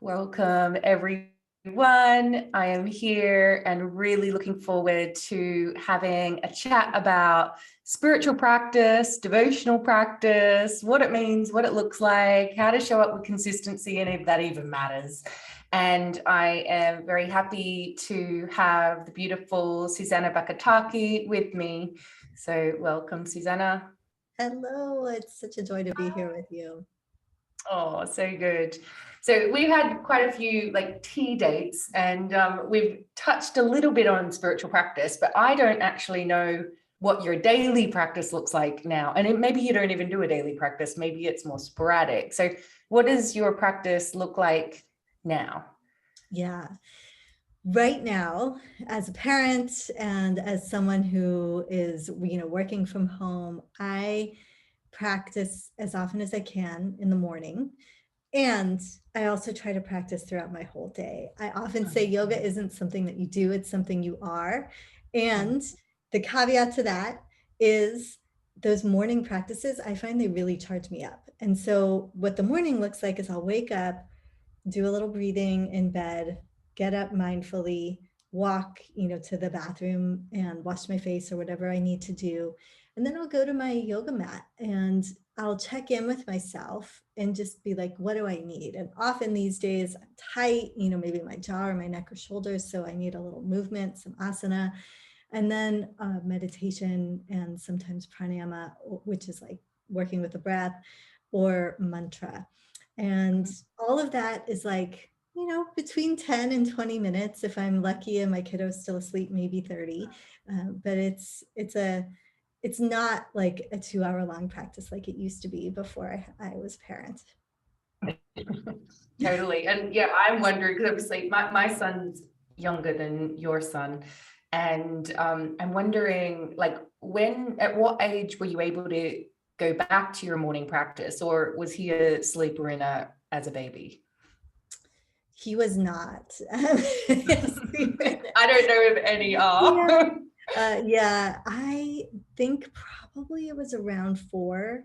Welcome, everyone. I am here and really looking forward to having a chat about spiritual practice, devotional practice, what it means, what it looks like, how to show up with consistency, and if that even matters. And I am very happy to have the beautiful Susanna Barkataki with me. So welcome, Susanna. Hello, it's such a joy to be here with you. Oh, so good. So we've had quite a few like tea dates, and we've touched a little bit on spiritual practice, but I don't actually know what your daily practice looks like now. And maybe you don't even do a daily practice, maybe it's more sporadic. So what does your practice look like now? Yeah. Right now, as a parent and as someone who is, working from home, I practice as often as I can in the morning. And I also try to practice throughout my whole day. I often say yoga isn't something that you do, it's something you are. And the caveat to that is those morning practices, I find they really charge me up. And so what the morning looks like is I'll wake up, do a little breathing in bed, get up mindfully, walk, to the bathroom and wash my face or whatever I need to do. And then I'll go to my yoga mat and I'll check in with myself and just be like, what do I need? And often these days I'm tight, maybe my jaw or my neck or shoulders. So I need a little movement, some asana, and then meditation and sometimes pranayama, which is like working with the breath, or mantra. And all of that is like, between 10 and 20 minutes. If I'm lucky and my kiddo's still asleep, maybe 30. But it's not like a 2-hour long practice like it used to be before I was a parent. Totally. And yeah, I'm wondering, because obviously my son's younger than your son. And I'm wondering, like, at what age were you able to go back to your morning practice, or was he a sleeper as a baby? He was not. I don't know if any are. Yeah, I think probably it was around 4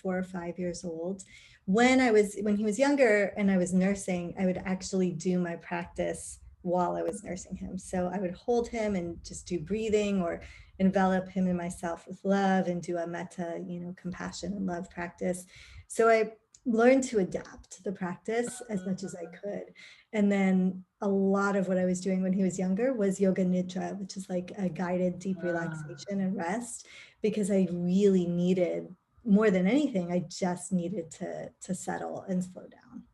or 5 years old. When he was younger and I was nursing, I would actually do my practice while I was nursing him. So I would hold him and just do breathing or envelop him and myself with love and do a metta, compassion and love practice. So I learned to adapt the practice as much as I could. And then a lot of what I was doing when he was younger was yoga nidra, which is like a guided deep relaxation and rest, because I really needed, more than anything, I just needed to settle and slow down.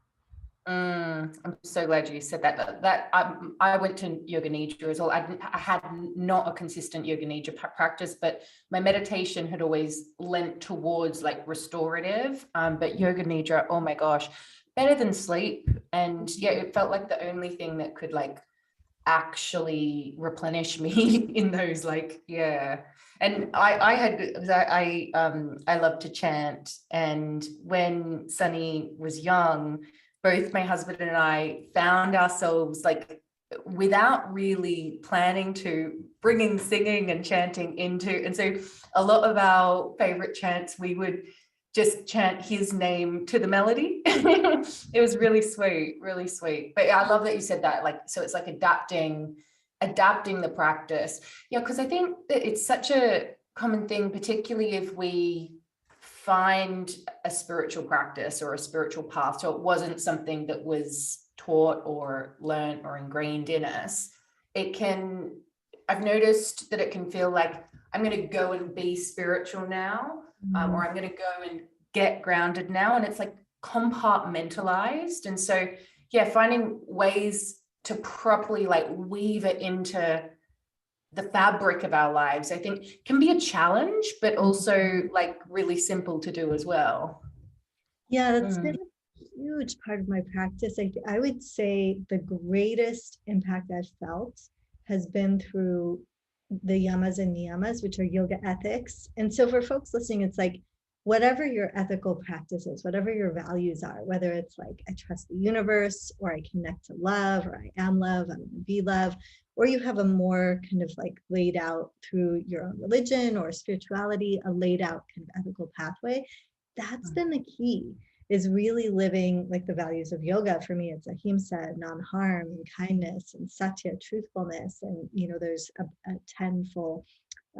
I'm so glad you said that. I went to yoga nidra as well. I had not a consistent yoga nidra practice, but my meditation had always lent towards like restorative. But yoga nidra, oh my gosh, better than sleep. And yeah, it felt like the only thing that could like actually replenish me in those, like, yeah. And I love to chant, and when Sunny was young, both my husband and I found ourselves, like, without really planning to, bringing singing and chanting into, and so a lot of our favorite chants, we would just chant his name to the melody. It was really sweet, really sweet. But I love that you said that, like, so it's like adapting the practice. Yeah, because I think that it's such a common thing, particularly if we find a spiritual practice or a spiritual path, so it wasn't something that was taught or learned or ingrained in us. I've noticed that it can feel like, I'm going to go and be spiritual now, or I'm going to go and get grounded now. And it's like compartmentalized. And so, yeah, finding ways to properly like weave it into the fabric of our lives, I think can be a challenge, but also like really simple to do as well. Yeah, that's been a huge part of my practice. I would say the greatest impact I've felt has been through the yamas and niyamas, which are yoga ethics. And so for folks listening, it's like, whatever your ethical practice is, whatever your values are, whether it's like, I trust the universe, or I connect to love, or I am love, I'm going to be love, or you have a more kind of like laid out through your own religion or spirituality, a laid out kind of ethical pathway. that's been the key, is really living like the values of yoga. For me, it's ahimsa, non-harm, and kindness, and satya, truthfulness. And, there's a tenfold,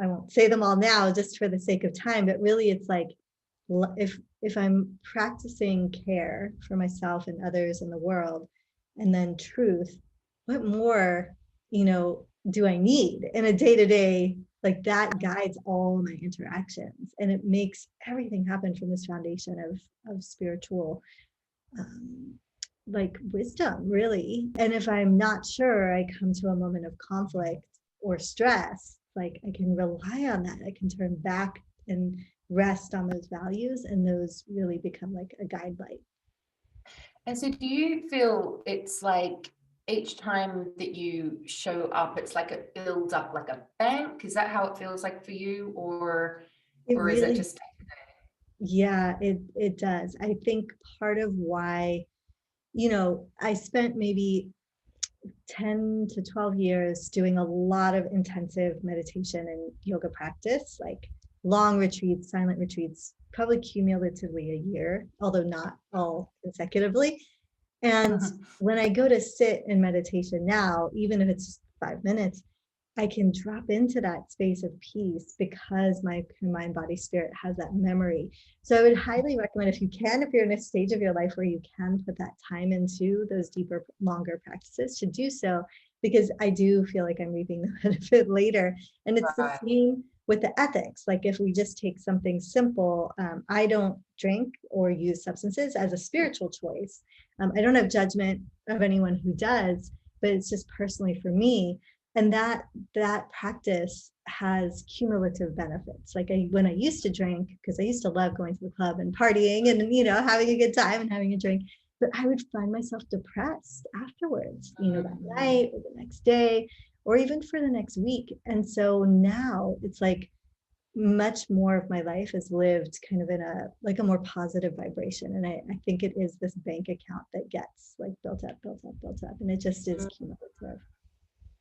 I won't say them all now just for the sake of time, but really it's like, if I'm practicing care for myself and others in the world, and then truth, what more, do I need in a day-to-day, like that guides all my interactions, and it makes everything happen from this foundation of spiritual like wisdom, really. And if I'm not sure, I come to a moment of conflict or stress, like I can rely on that. I can turn back and rest on those values, and those really become like a guide light. And so do you feel it's like each time that you show up, it's like it builds up like a bank? Is that how it feels like for you? It Or is it really, just yeah, it does. I think part of why, I spent maybe 10 to 12 years doing a lot of intensive meditation and yoga practice, like long retreats, silent retreats, probably cumulatively a year, although not all consecutively. And when I go to sit in meditation now, even if it's just 5 minutes, I can drop into that space of peace because my mind, body, spirit has that memory. So I would highly recommend, if you can, if you're in a stage of your life where you can put that time into those deeper, longer practices, to do so, because I do feel like I'm reaping the benefit later. And it's the right? same with the ethics. Like if we just take something simple, I don't drink or use substances as a spiritual choice. I don't have judgment of anyone who does, but it's just personally for me. And that practice has cumulative benefits. Like when I used to drink, because I used to love going to the club and partying and having a good time and having a drink, but I would find myself depressed afterwards, that night or the next day, or even for the next week. And so now it's like much more of my life is lived kind of in a more positive vibration. And I think it is this bank account that gets like built up, and it just is cumulative.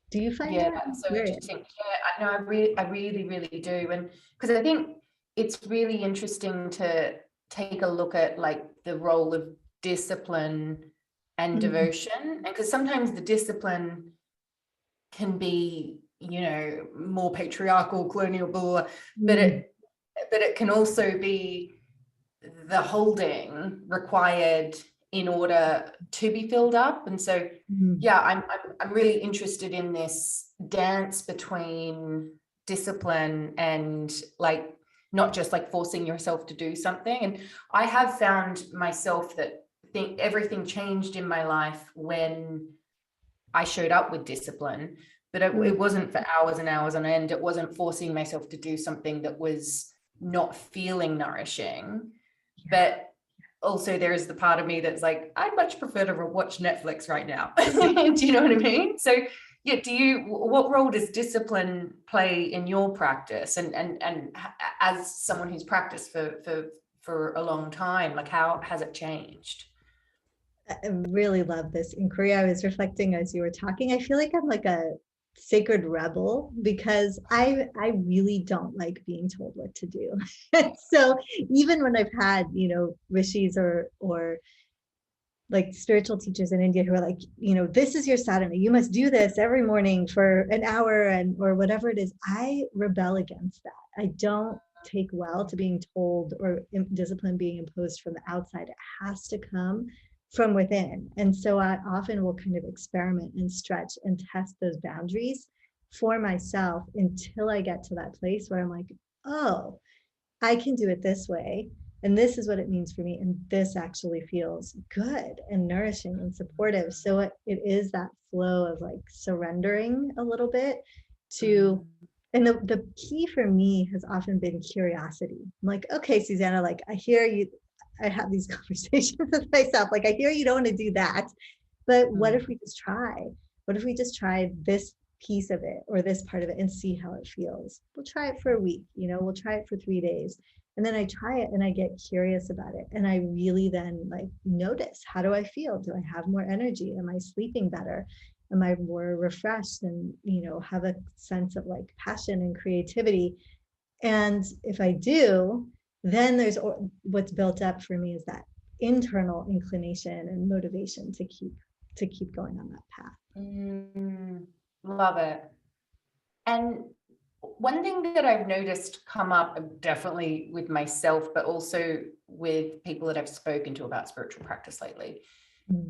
Do you find Yeah, that? that's so Curious. interesting. Yeah, I know, I really do. And because I think it's really interesting to take a look at like the role of discipline and Mhm. devotion. And because sometimes the discipline can be, more patriarchal, colonial, blah, but Mm. it can also be the holding required in order to be filled up. And so, Mm. yeah, I'm really interested in this dance between discipline and like not just like forcing yourself to do something. And I have found myself that think everything changed in my life when I showed up with discipline, but Mm. it wasn't for hours and hours on end. It wasn't forcing myself to do something that was not feeling nourishing. Yeah. But also there is the part of me that's like, I'd much prefer to watch Netflix right now. Do you know what I mean? So yeah, what role does discipline play in your practice? And as someone who's practiced for a long time, like how has it changed? I really love this inquiry. I was reflecting as you were talking. I feel like I'm like a sacred rebel because I really don't like being told what to do. So even when I've had, rishis or like spiritual teachers in India who are like, this is your sadhana. You must do this every morning for an hour or whatever it is. I rebel against that. I don't take well to being told or discipline being imposed from the outside. It has to come from within. And so I often will kind of experiment and stretch and test those boundaries for myself until I get to that place where I'm like, oh, I can do it this way. And this is what it means for me. And this actually feels good and nourishing and supportive. So it is that flow of like surrendering a little bit to, and the key for me has often been curiosity. I'm like, okay, Susanna, like I hear you, I have these conversations with myself. Like, I hear you don't want to do that, but what if we just try? What if we just tried this piece of it or this part of it and see how it feels? We'll try it for a week, we'll try it for 3 days. And then I try it and I get curious about it. And I really then like notice, how do I feel? Do I have more energy? Am I sleeping better? Am I more refreshed and, have a sense of like passion and creativity? And if I do, then there's what's built up for me is that internal inclination and motivation to keep going on that path. Love it. And one thing that I've noticed come up definitely with myself, but also with people that I've spoken to about spiritual practice lately,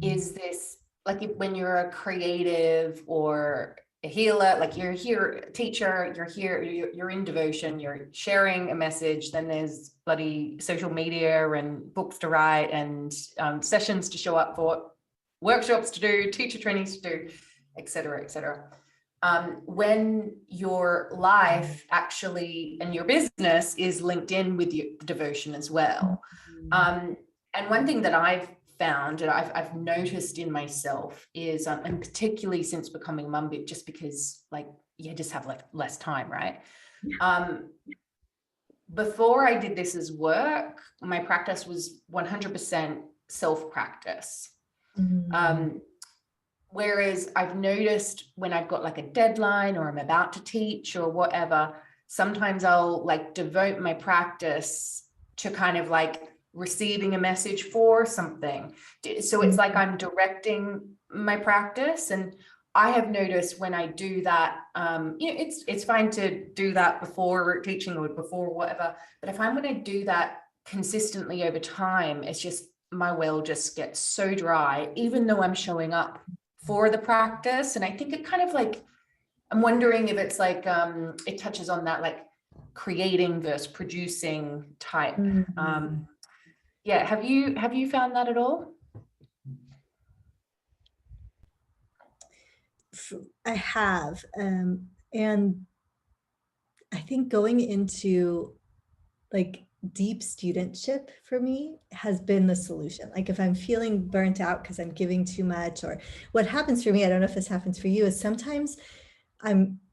is this, like when you're a creative or a healer, like you're here, a teacher, you're here, you're in devotion, you're sharing a message, then there's bloody social media and books to write and sessions to show up for, workshops to do, teacher trainings to do, et cetera, et cetera. When your life actually and your business is linked in with your devotion as well. And one thing that I've found and I've noticed in myself is, and particularly since becoming a mum, just because like you just have like less time, right? Before I did this as work, my practice was 100% self-practice. Whereas I've noticed when I've got like a deadline or I'm about to teach or whatever, sometimes I'll like devote my practice to kind of like receiving a message for something. So it's like I'm directing my practice. And I have noticed when I do that, it's fine to do that before teaching or before whatever, but if I'm going to do that consistently over time, it's just my well just gets so dry, even though I'm showing up for the practice. And I think it kind of like, I'm wondering if it's like, it touches on that like creating versus producing type. Yeah. Have you found that at all? I have. And I think going into like deep studentship for me has been the solution. Like if I'm feeling burnt out because I'm giving too much, or what happens for me, I don't know if this happens for you, is sometimes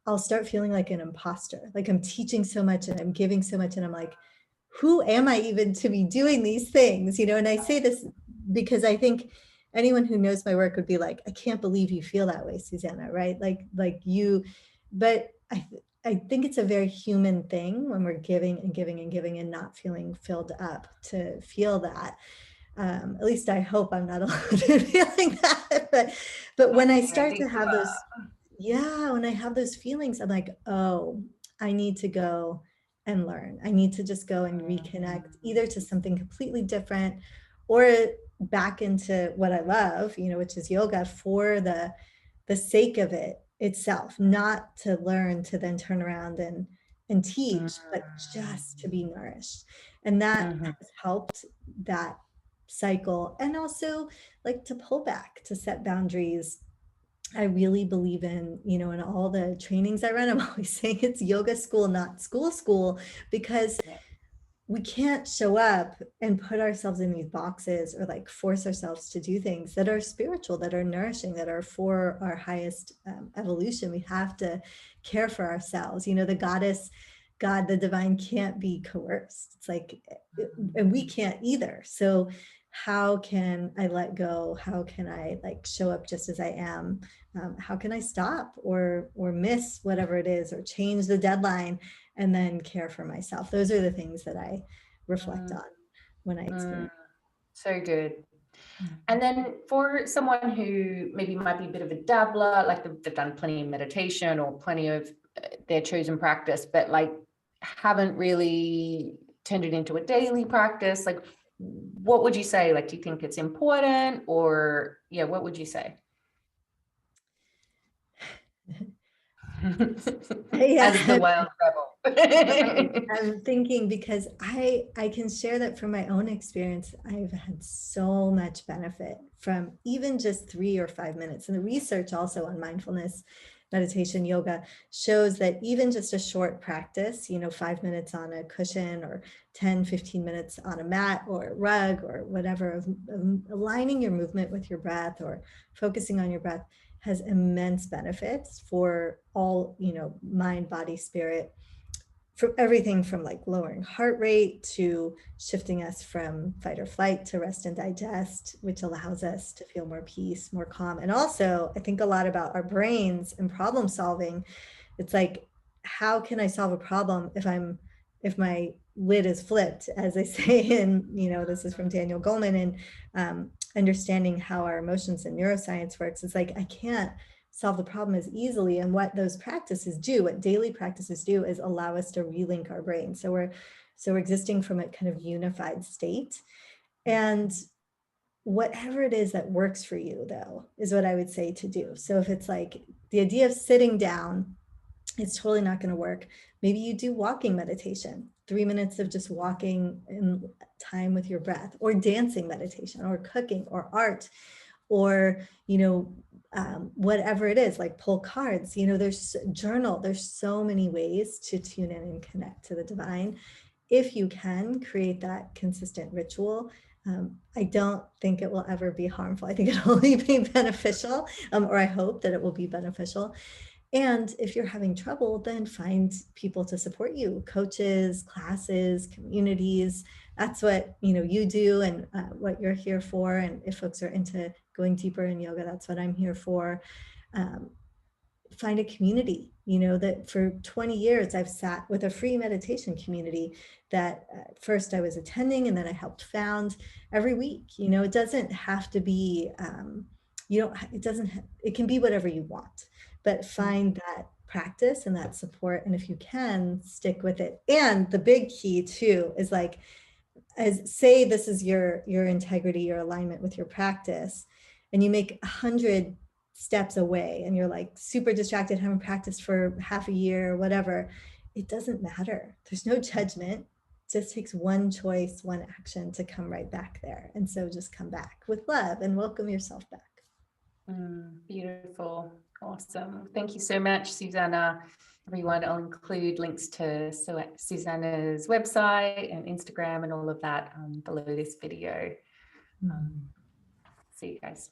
I'll start feeling like an imposter, like I'm teaching so much and I'm giving so much and I'm like, who am I even to be doing these things? And I say this because I think anyone who knows my work would be like, I can't believe you feel that way, Susanna, right? Like you, but I think it's a very human thing when we're giving and giving and giving and not feeling filled up to feel that. At least I hope I'm not alone in feeling that. But when I start to have those, when I have those feelings, I'm like, oh, I need to go and learn. I need to just go and reconnect either to something completely different or back into what I love, which is yoga, for the sake of it itself, not to learn to then turn around and teach, but just to be nourished. And that has helped that cycle. And also like to pull back, to set boundaries. I really believe in, in all the trainings I run, I'm always saying it's yoga school, not school, because we can't show up and put ourselves in these boxes or like force ourselves to do things that are spiritual, that are nourishing, that are for our highest evolution. We have to care for ourselves. The goddess, God, the divine can't be coerced. It's like, and we can't either. So how can I let go? How can I like show up just as I am? How can I stop or miss whatever it is, or change the deadline and then care for myself? Those are the things that I reflect on when I experience. So good. And then for someone who maybe might be a bit of a dabbler, like they've done plenty of meditation or plenty of their chosen practice, but like haven't really turned it into a daily practice, like what would you say? Like, do you think it's important, or what would you say? As the wild rebel. I'm thinking, because I can share that from my own experience. I've had so much benefit from even just 3 or 5 minutes. And the research also on mindfulness, meditation, yoga shows that even just a short practice, 5 minutes on a cushion or 10, 15 minutes on a mat or a rug or whatever, of aligning your movement with your breath or focusing on your breath, has immense benefits for all, mind, body, spirit, from everything from like lowering heart rate to shifting us from fight or flight to rest and digest, which allows us to feel more peace, more calm. And also, I think a lot about our brains and problem solving. It's like, how can I solve a problem if my lid is flipped, as they say in, this is from Daniel Goleman, and understanding how our emotions and neuroscience works. It's like, I can't solve the problem as easily. And what those practices do, what daily practices do, is allow us to relink our brain. So we're existing from a kind of unified state. And whatever it is that works for you, though, is what I would say to do. So if it's like the idea of sitting down, it's totally not going to work. Maybe you do walking meditation, 3 minutes of just walking in time with your breath, or dancing meditation, or cooking, or art, or, whatever it is, like pull cards, there's journal. There's so many ways to tune in and connect to the divine. If you can create that consistent ritual, I don't think it will ever be harmful. I think it'll only be beneficial, or I hope that it will be beneficial. And if you're having trouble, then find people to support you, coaches, classes, communities. That's what, you do, and what you're here for. And if folks are into going deeper in yoga, that's what I'm here for. Find a community, that for 20 years, I've sat with a free meditation community that first I was attending, and then I helped found every week. It doesn't have to be, it can be whatever you want, but find that practice and that support. And if you can, stick with it. And the big key too is like, say this is your integrity, your alignment with your practice, and you make 100 steps away and you're like super distracted, haven't practiced for half a year or whatever, it doesn't matter. There's no judgment. It just takes one choice, one action to come right back there. And so just come back with love and welcome yourself back. Beautiful. Awesome. Thank you so much, Susanna. Everyone, I'll include links to Susanna's website and Instagram and all of that below this video. See you guys.